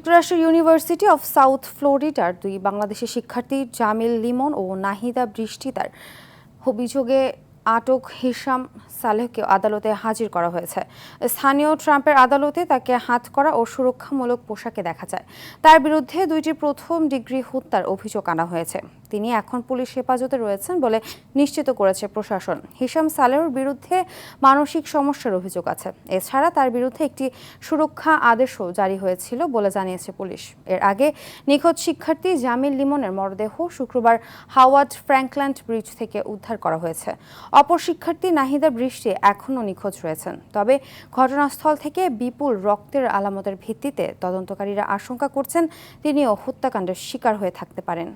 যুক্তরাষ্ট্রের university of south ফ্লোরিডার দুই বাংলাদেশি শিক্ষার্থী জামিল লিমন ও নাহিদা বৃষ্টি তার অভিযোগে আটক হিশাম সালেহকে আদালতে হাজির করা হয়েছে। স্থানীয় ট্রাম্পের আদালতে তাকে হাতকড়া ও সুরক্ষামূলক পোশাকে দেখা যায়। তার বিরুদ্ধে দুইটি প্রথম ডিগ্রি হত্যার অভিযোগ আনা হয়েছে। তিনি এখন পুলিশ হেফাজতে রয়েছেন বলে নিশ্চিত করেছে প্রশাসন। হিশাম সালেহর বিরুদ্ধে মানসিক সমস্যার অভিযোগ আছে। এছাড়া তার বিরুদ্ধে একটি সুরক্ষা আদেশও জারি হয়েছিল বলে জানিয়েছে পুলিশ। এর আগে নিখোঁজ শিক্ষার্থী জামিল লিমনের মরদেহ শুক্রবার হাওয়ার্ড ফ্র্যাঙ্কল্যান্ড ব্রিজ থেকে উদ্ধার করা হয়েছে। অপর শিক্ষার্থী নাহিদা বৃষ্টি এখনও নিখোঁজ রয়েছেন। তবে ঘটনাস্থল থেকে বিপুল রক্তের আলামতের ভিত্তিতে তদন্তকারীরা আশঙ্কা করছেন তিনিও হত্যাকাণ্ডের শিকার হয়ে থাকতে পারেন।